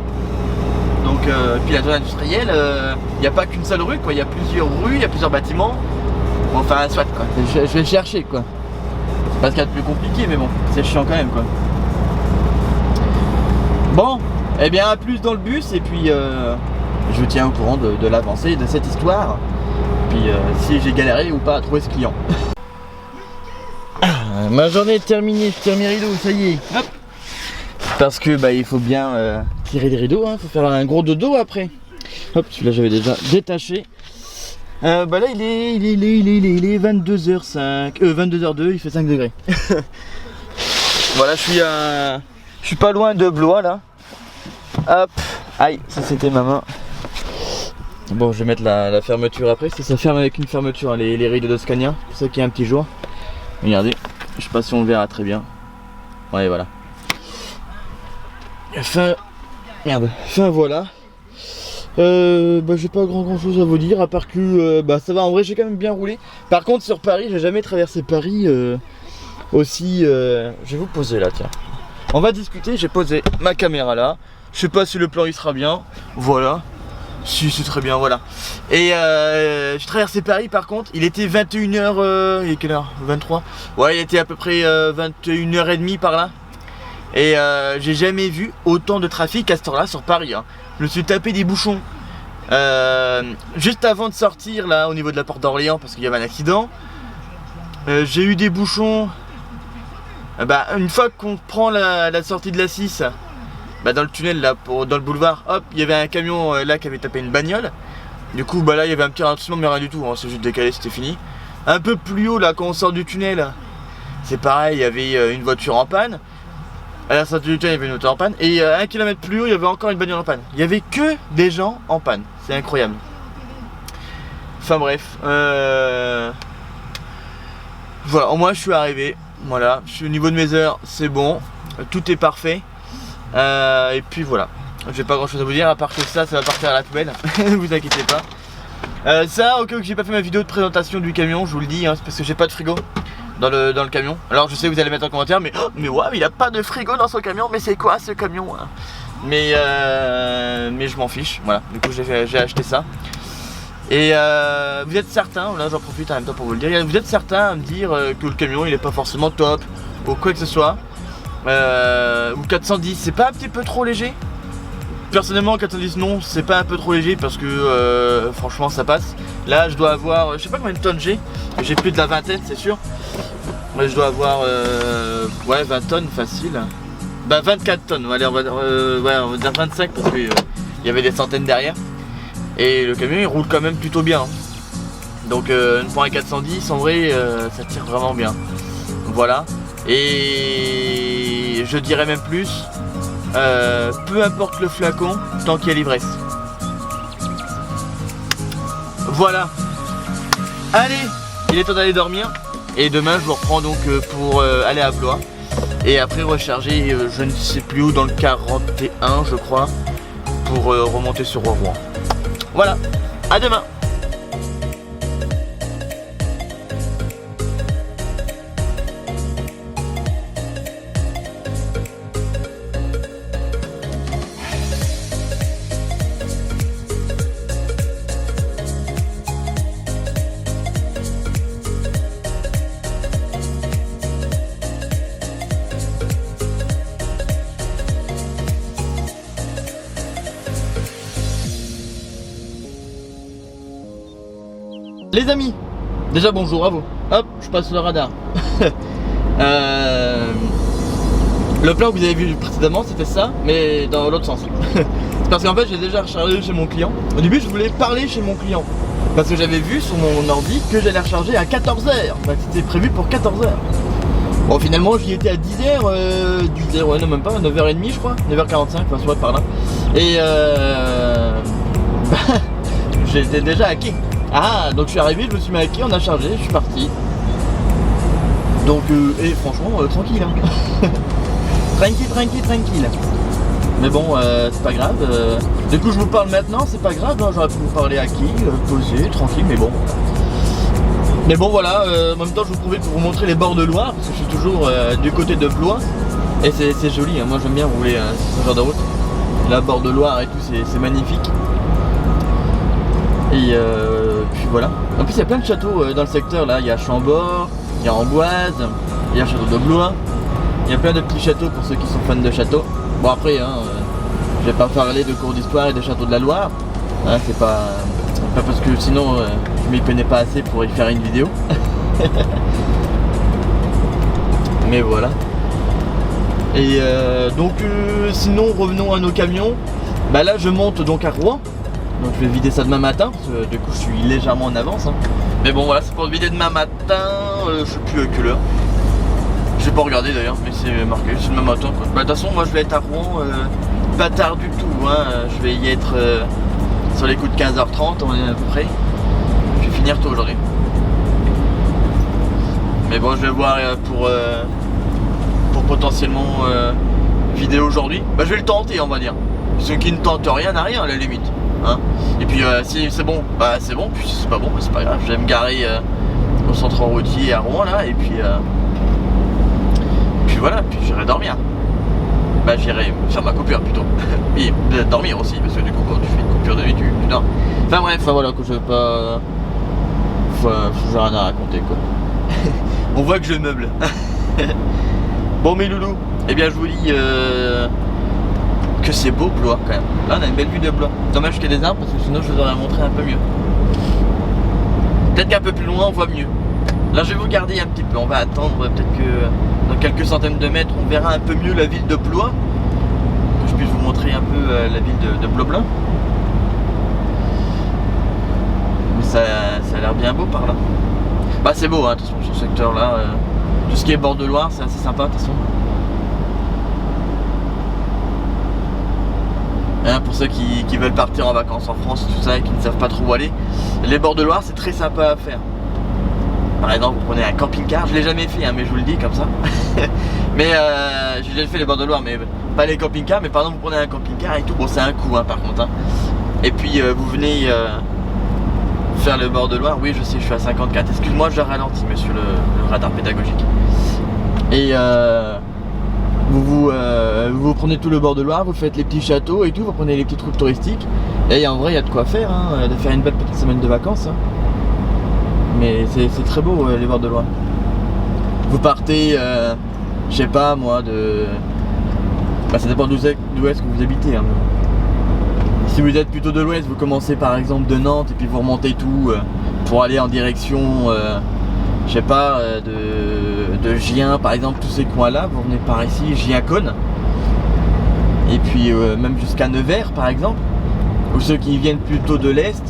Donc puis la zone industrielle, y a pas qu'une seule rue quoi, y a plusieurs rues, y a plusieurs bâtiments. Bon, enfin soit quoi, je vais chercher quoi. C'est pas ce qu'il y a de plus compliqué mais bon, c'est chiant quand même quoi. Bon, eh bien à plus dans le bus et puis je vous tiens au courant de l'avancée de cette histoire. Puis si j'ai galéré ou pas à trouver ce client. Ma journée est terminée, je tire mes rideaux, ça y est. Hop. Parce que bah il faut bien tirer les rideaux, hein, faut faire un gros dodo après. Hop, celui-là j'avais déjà détaché. Bah là il est 22h05, 22h02, il fait 5 degrés. Voilà, je suis pas loin de Blois là. Hop, aïe, ça c'était ma main. Bon, je vais mettre la fermeture après, ça ferme avec une fermeture, hein, les rideaux de Scania, c'est ça qui est un petit jour. Regardez, je sais pas si on le verra très bien. Ouais, voilà. Fin voilà. Bah j'ai pas grand chose à vous dire à part que bah ça va, en vrai j'ai quand même bien roulé. Par contre sur Paris, j'ai jamais traversé Paris aussi. Je vais vous poser là, tiens. On va discuter, j'ai posé ma caméra là. Je sais pas si le plan il sera bien. Voilà. Si c'est très bien, voilà. Et j'ai traversé Paris par contre, il était 21h, il est quelle heure? 23. Ouais, il était à peu près 21h30 par là. Et j'ai jamais vu autant de trafic à cette heure là sur Paris, hein. Je me suis tapé des bouchons juste avant de sortir là au niveau de la porte d'Orléans parce qu'il y avait un accident. J'ai eu des bouchons bah, une fois qu'on prend la sortie de la 6, bah, dans le tunnel là, dans le boulevard, hop, il y avait un camion là qui avait tapé une bagnole. Du coup bah là il y avait un petit ralentissement mais rien du tout, hein, c'est juste décalé, c'était fini. Un peu plus haut là quand on sort du tunnel, c'est pareil, il y avait une voiture en panne. À la sortie du tunnel il y avait une voiture en panne. Et 1 km plus haut il y avait encore une bagnole en panne. Il y avait que des gens en panne, c'est incroyable. Enfin bref, voilà, au moins je suis arrivé. Voilà, je suis au niveau de mes heures, c'est bon, tout est parfait. Et puis voilà, j'ai pas grand chose à vous dire à part que ça va partir à la poubelle. Ne vous inquiétez pas. Ça, au cas où j'ai pas fait ma vidéo de présentation du camion, je vous le dis, hein, c'est parce que j'ai pas de frigo dans le camion. Alors je sais que vous allez mettre en commentaire, mais ouais, il a pas de frigo dans son camion, mais c'est quoi ce camion hein? Mais je m'en fiche, voilà, du coup j'ai acheté ça. Et vous êtes certains, là j'en profite en même temps pour vous le dire, vous êtes certains à me dire que le camion il est pas forcément top ou quoi que ce soit. Ou 410, c'est pas un petit peu trop léger? Personnellement 410 non, c'est pas un peu trop léger parce que franchement ça passe. Là je dois avoir, je sais pas combien de tonnes j'ai plus de la vingtaine c'est sûr. Mais je dois avoir ouais 20 tonnes facile. Bah 24 tonnes, allez, on va dire 25 parce que il y avait des centaines derrière. Et le camion il roule quand même plutôt bien. Donc pour un 410 en vrai ça tire vraiment bien. Voilà. Et je dirais même plus, peu importe le flacon tant qu'il y a l'ivresse. Voilà. Allez, il est temps d'aller dormir. Et demain je vous reprends donc pour aller à Blois. Et après recharger je ne sais plus où, dans le 41 je crois, pour remonter sur Rouen. Voilà, à demain. Les amis, déjà bonjour à vous. Hop, je passe le radar. Le plan que vous avez vu précédemment c'était ça, mais dans l'autre sens. C'est parce qu'en fait j'ai déjà rechargé chez mon client. Au début je voulais parler chez mon client. Parce que j'avais vu sur mon ordi que j'allais recharger à 14h. Enfin, c'était prévu pour 14h. Bon, finalement, j'y étais à 10h, 10h, ouais, non, même pas, 9h30, je crois, 9h45, enfin, soit par là. Et bah, j'étais déjà hacké. Ah, donc je suis arrivé, je me suis mis hacké, on a chargé, je suis parti. Donc, et franchement, tranquille, hein. tranquille. Mais bon, c'est pas grave. Du coup, je vous parle maintenant, c'est pas grave, hein, j'aurais pu vous parler hacké, posé, tranquille, mais bon. Mais bon voilà, en même temps je vous trouvais pour vous montrer les bords de Loire, parce que je suis toujours du côté de Blois. Et c'est joli, hein. Moi j'aime bien rouler ce genre de route. La bord de Loire et tout, c'est magnifique. Et puis voilà. En plus il y a plein de châteaux dans le secteur là, il y a Chambord, il y a Amboise, il y a le château de Blois. Il y a plein de petits châteaux pour ceux qui sont fans de châteaux. Bon après, hein, je vais pas parler de cours d'histoire et de châteaux de la Loire. Hein, c'est pas parce que sinon je m'y connais pas assez pour y faire une vidéo. Mais voilà. Et donc sinon revenons à nos camions. Bah là je monte donc à Rouen. Donc je vais vider ça demain matin parce que du coup je suis légèrement en avance, hein. Mais bon voilà, c'est pour le vider demain matin. Je sais plus à quelle heure. J'ai pas regardé d'ailleurs, mais c'est marqué, c'est demain matin quoi. Bah de toute façon moi je vais être à Rouen pas tard du tout, hein. Je vais y être sur les coups de 15h30, on est à peu près. Je vais finir tôt aujourd'hui. Mais bon, je vais voir pour potentiellement vidéo aujourd'hui. Bah je vais le tenter, on va dire. Ceux qui ne tentent rien n'a rien à la limite, hein. Et puis si c'est bon, bah c'est bon. Puis si c'est pas bon, bah, c'est pas grave. Je vais me garer au centre routier à Rouen là, et puis voilà, puis j'irai dormir. Bah j'irai faire ma coupure plutôt. Et dormir aussi, parce que du coup quand tu fais une coupure de nuit, tu dors. Enfin bref, voilà, que je vais pas. J'ai rien à raconter quoi. On voit que je meuble. Bon mes loulous, eh bien je vous dis que c'est beau Blois quand même. Là on a une belle vue de Blois. Dommage qu'il y ait des arbres parce que sinon je vous aurais montré un peu mieux. Peut-être qu'un peu plus loin on voit mieux. Là je vais vous garder un petit peu, on va attendre peut-être que dans quelques centaines de mètres on verra un peu mieux la ville de Blois. Que je puisse vous montrer un peu la ville de Blois-Blin. Mais ça a l'air bien beau par là. Bah c'est beau hein, de toute façon ce secteur là. Tout ce qui est bord de Loire c'est assez sympa de toute façon. Hein, pour ceux qui veulent partir en vacances en France tout ça et qui ne savent pas trop où aller, les bords de Loire c'est très sympa à faire. Par exemple vous prenez un camping-car, je l'ai jamais fait hein, mais je vous le dis comme ça. Mais j'ai déjà fait les bords de Loire, mais pas les camping-cars, mais par exemple vous prenez un camping-car et tout, bon c'est un coup hein, par contre hein. Et puis vous venez faire le bord de Loire, oui je sais je suis à 54, excuse-moi je ralentis monsieur le radar pédagogique. Et vous prenez tout le bord de Loire, vous faites les petits châteaux et tout, vous prenez les petites routes touristiques. Et en vrai il y a de quoi faire, hein, de faire une belle petite semaine de vacances hein. Mais c'est très beau les bords de Loire. Vous partez, je sais pas moi, bah, ça dépend d'où est-ce que vous habitez hein. Si vous êtes plutôt de l'ouest, vous commencez par exemple de Nantes et puis vous remontez tout pour aller en direction, je sais pas, de Gien par exemple, tous ces coins là, vous venez par ici, Gien-Cône. Et puis même jusqu'à Nevers par exemple. Ou ceux qui viennent plutôt de l'est,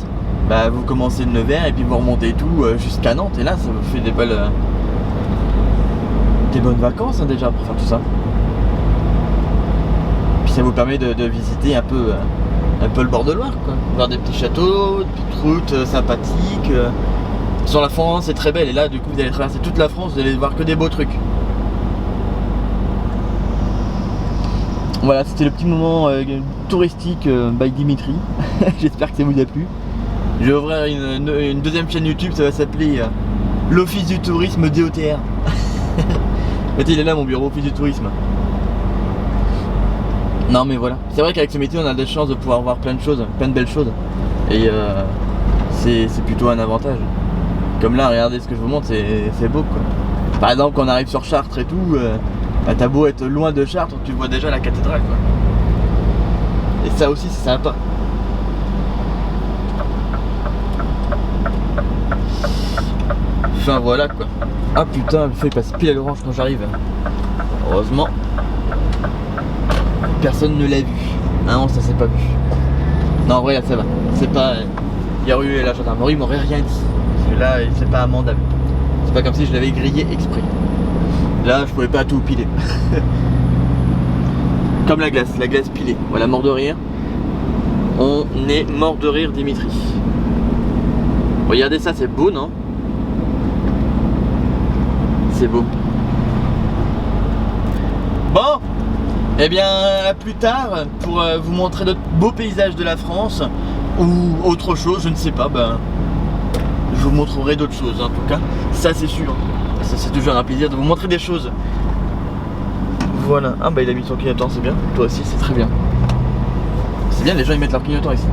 bah vous commencez de Nevers et puis vous remontez tout jusqu'à Nantes. Et là ça vous fait des bonnes vacances hein, déjà pour faire tout ça. Puis ça vous permet de visiter un peu le bord de Loire quoi. Voir des petits châteaux, des petites routes sympathiques. Sur la France c'est très belle et là du coup vous allez traverser toute la France, vous allez voir que des beaux trucs. Voilà, c'était le petit moment touristique by Dimitri. J'espère que ça vous a plu. Je vais ouvrir une deuxième chaîne YouTube, ça va s'appeler l'Office du Tourisme DOTR. Il est là mon bureau, Office du Tourisme. Non mais voilà, c'est vrai qu'avec ce métier on a des chances de pouvoir voir plein de choses, plein de belles choses. Et c'est plutôt un avantage. Comme là, regardez ce que je vous montre, c'est beau quoi. Par exemple quand on arrive sur Chartres et tout, bah, t'as beau être loin de Chartres, tu vois déjà la cathédrale quoi. Et ça aussi c'est sympa. Enfin voilà quoi. Ah putain, le feu il passe pile à l'orange quand j'arrive. Heureusement personne ne l'a vu. Ah non, ça s'est pas vu. Non en vrai là ça va. C'est pas il y aurait eu la gendarmerie, ils m'auraient rien dit. Parce que là, c'est pas amendable. C'est pas comme si je l'avais grillé exprès. Là, je pouvais pas tout piler. Comme la glace pilée. Voilà, mort de rire. On est mort de rire, Dimitri. Regardez ça, c'est beau, non? C'est beau. Bon, eh bien, à plus tard pour vous montrer d'autres beaux paysages de la France ou autre chose, je ne sais pas. Ben, je vous montrerai d'autres choses en tout cas. Ça, c'est sûr. Ça, c'est toujours un plaisir de vous montrer des choses. Voilà. Ah, bah, il a mis son clignotant, c'est bien. Toi aussi, c'est très bien. C'est bien, les gens ils mettent leur clignotant ici.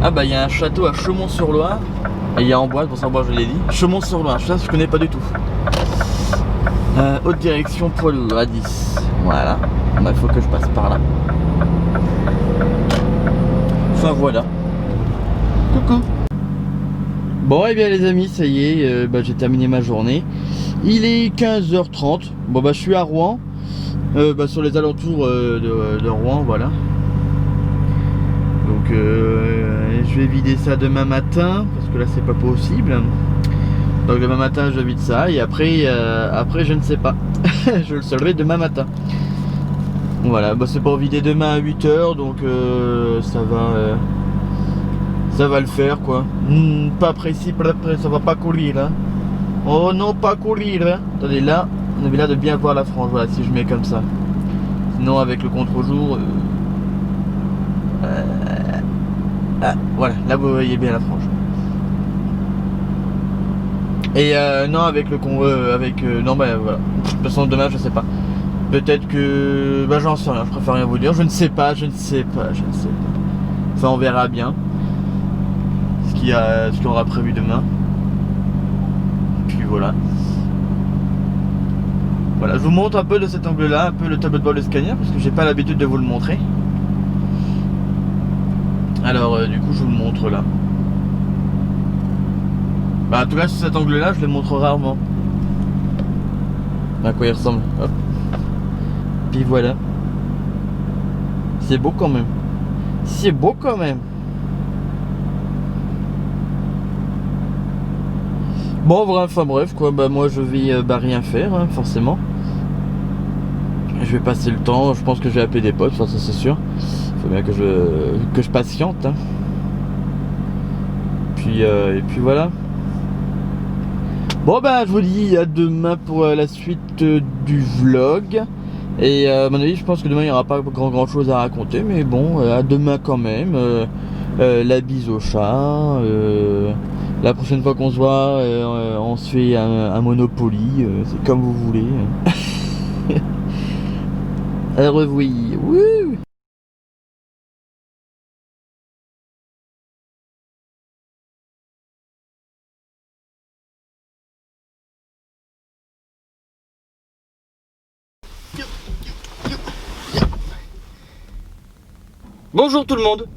Ah, bah, il y a un château à Chaumont-sur-Loire. Et il y a Amboise, pour ça, Amboise, je l'ai dit. Chaumont-sur-Loire, ça, je connais pas du tout. Haute direction poids lourd à 10. Voilà. Il faut que je passe par là. Enfin voilà. Coucou. Bon et bien les amis, ça y est, j'ai terminé ma journée. Il est 15h30. Bon bah je suis à Rouen. Sur les alentours de Rouen, voilà. Donc je vais vider ça demain matin. Parce que là c'est pas possible. Donc demain matin je vide ça et après je ne sais pas. Je le saurai demain matin. Voilà, bah c'est pour vider demain à 8h donc ça va le faire quoi. Pas précis, ça va pas courir hein. Oh non, pas courir hein. Attendez là, on avait l'air de bien voir la frange, voilà si je mets comme ça. Sinon avec le contre-jour voilà, là vous voyez bien la frange. Et non avec le non bah voilà. De toute façon demain je sais pas. Peut-être que j'en sais rien, je préfère rien vous dire. Je ne sais pas. Enfin on verra bien ce qu'on aura prévu demain. Puis voilà. Voilà, je vous montre un peu de cet angle là, un peu le tableau de bord de Scania parce que j'ai pas l'habitude de vous le montrer. Alors du coup je vous le montre là. Bah en tout cas sur cet angle là je le montre rarement. À quoi il ressemble. Hop. Puis voilà. C'est beau quand même. C'est beau quand même. Bon enfin bref quoi, bah moi je vais rien faire hein, forcément. Je vais passer le temps, je pense que je vais appeler des potes, enfin ça c'est sûr. Faut bien que je patiente hein. Puis et puis voilà. Bon bah je vous dis à demain pour la suite du vlog. Et à mon avis je pense que demain il n'y aura pas grand chose à raconter. Mais bon à demain quand même. La bise au chat. La prochaine fois qu'on se voit on se fait un Monopoly. C'est comme vous voulez. À revoir. Wouh. Bonjour tout le monde.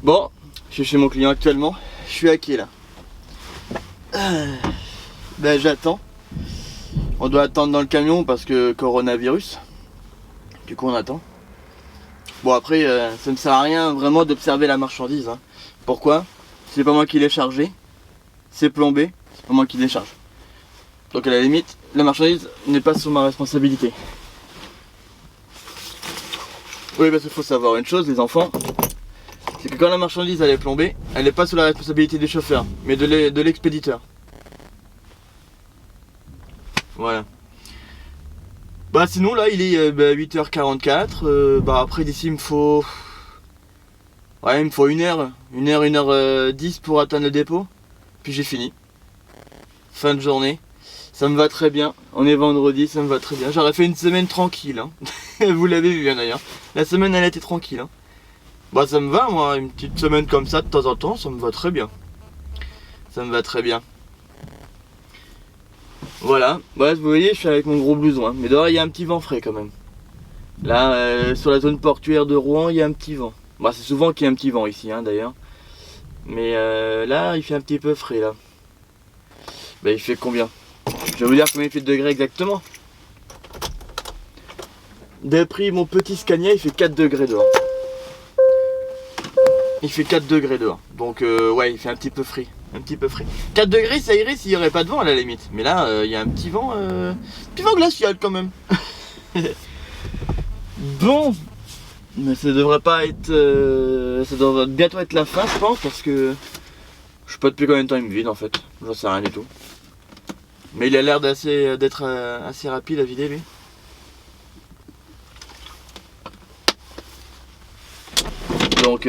Bon, je suis chez mon client actuellement. Je suis à quai là. Ben j'attends. On doit attendre dans le camion parce que coronavirus. Du coup on attend. Bon après ça ne sert à rien vraiment d'observer la marchandise hein. Pourquoi? C'est pas moi qui l'ai chargé. C'est plombé. C'est pas moi qui l'ai chargé. Donc à la limite la marchandise n'est pas sous ma responsabilité. Oui parce qu'il faut savoir une chose les enfants. C'est que quand la marchandise elle est plombée, elle n'est pas sous la responsabilité des chauffeurs, mais de l'expéditeur. Voilà. Bah sinon là il est 8h44, après d'ici il me faut... Ouais il me faut 1h10 pour atteindre le dépôt. Puis j'ai fini. Fin de journée. Ça me va très bien. On est vendredi, ça me va très bien. J'aurais fait une semaine tranquille hein. Vous l'avez vu hein, d'ailleurs. La semaine elle a été tranquille hein. Bah ça me va moi, une petite semaine comme ça de temps en temps, ça me va très bien. Ça me va très bien. Voilà, ouais, vous voyez je suis avec mon gros blouson hein. Mais dehors il y a un petit vent frais quand même. Là sur la zone portuaire de Rouen il y a un petit vent. Bah c'est souvent qu'il y a un petit vent ici hein, d'ailleurs. Mais là il fait un petit peu frais là. Bah il fait combien? Je vais vous dire combien il fait de degrés exactement. D'après mon petit Scania il fait 4 degrés dehors. Il fait 4 degrés dehors. Donc ouais, il fait un petit peu frais. Un petit peu frais. 4 degrés, ça irait s'il n'y aurait pas de vent à la limite. Mais là, il y a un petit vent glacial quand même. Bon, mais ça devrait pas être... ça devrait bientôt être la fin, je pense, parce que... Je sais pas depuis combien de temps il me vide en fait. J'en sais rien du tout. Mais il a l'air d'être assez rapide à vider lui. Donc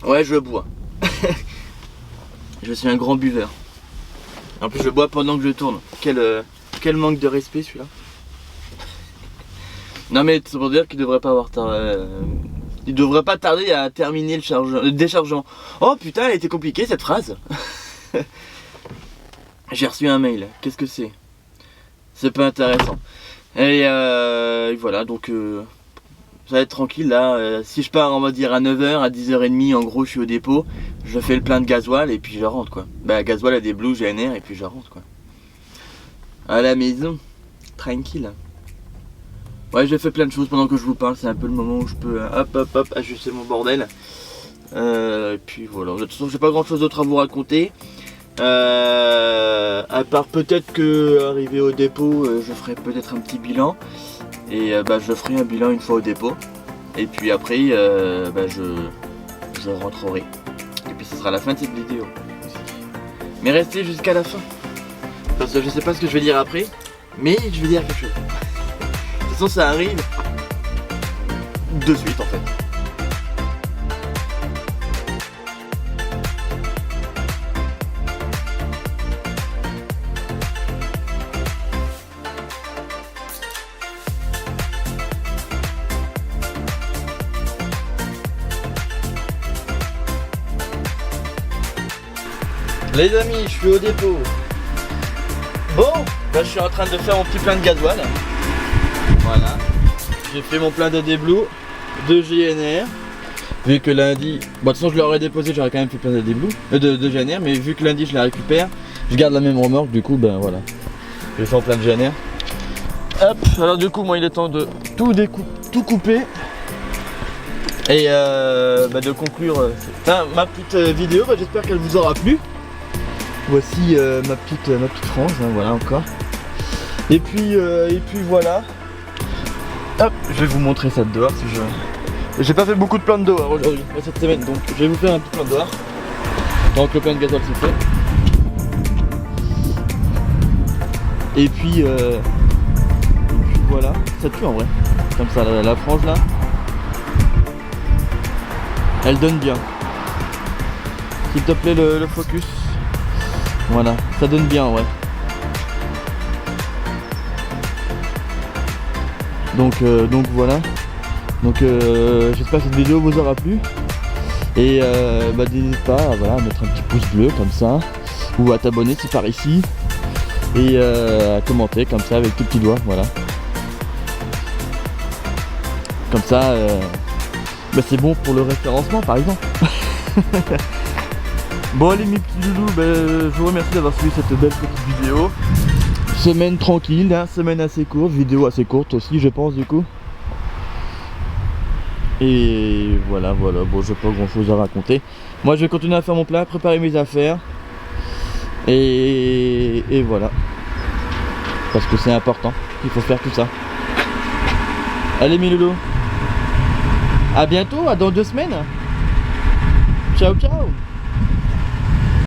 ouais, je bois. Je suis un grand buveur. En plus je bois pendant que je tourne. Quel manque de respect celui-là. Non mais c'est pour dire qu'il devrait pas avoir il devrait pas tarder à terminer le déchargement. Oh putain, elle a été compliquée cette phrase. J'ai reçu un mail. Qu'est-ce que c'est? C'est pas intéressant. Et voilà, donc ça va être tranquille là. Si je pars, on va dire à 9h, à 10h30, en gros, je suis au dépôt. Je fais le plein de gasoil et puis je rentre quoi. Bah, gasoil à des Blue GNR et puis je rentre quoi. À la maison, tranquille. Ouais, j'ai fait plein de choses pendant que je vous parle. C'est un peu le moment où je peux hop ajuster mon bordel. Et puis voilà. De toute façon, j'ai pas grand chose d'autre à vous raconter. À part peut-être que arrivé au dépôt, je ferai peut-être un petit bilan. Et je ferai un bilan une fois au dépôt. Et puis après, je rentrerai. Et puis ce sera la fin de cette vidéo. Mais restez jusqu'à la fin. Parce que je sais pas ce que je vais dire après. Mais je vais dire quelque chose. De toute façon, ça arrive de suite en fait. Les amis, je suis au dépôt. Bon, je suis en train de faire mon petit plein de gasoil. Voilà. J'ai fait mon plein d'AD Blue, de GNR. Vu que lundi, bon, de toute façon je l'aurais déposé, j'aurais quand même fait plein d'AD Blue, de GNR, mais vu que lundi je la récupère, je garde la même remorque, du coup ben voilà. Je vais faire plein de GNR. Hop, alors du coup moi il est temps de tout couper. Et de conclure ma petite vidéo, j'espère qu'elle vous aura plu. Voici ma petite frange, hein, voilà encore. Et puis voilà. Hop, je vais vous montrer ça de dehors si je... J'ai pas fait beaucoup de plans de dehors aujourd'hui, cette semaine, donc je vais vous faire un petit plan de dehors. Donc le plein de gasoil c'est fait. Et puis voilà, ça tue en vrai. Comme ça, la frange là. Elle donne bien. S'il te plaît le focus. Voilà, ça donne bien ouais. Donc voilà. Donc j'espère que cette vidéo vous aura plu. Et n'hésitez pas à mettre un petit pouce bleu comme ça. Ou à t'abonner si par ici. Et à commenter comme ça avec tes petits doigts, voilà. Comme ça c'est bon pour le référencement par exemple. Bon allez mes petits loulous, je vous remercie d'avoir suivi cette belle petite vidéo. Semaine tranquille, hein, semaine assez courte, vidéo assez courte aussi je pense du coup. Et voilà, bon j'ai pas grand chose à raconter. Moi je vais continuer à faire mon plein, préparer mes affaires. Et voilà. Parce que c'est important, il faut faire tout ça. Allez mes loulous. À bientôt, à dans 2 semaines. Ciao ciao.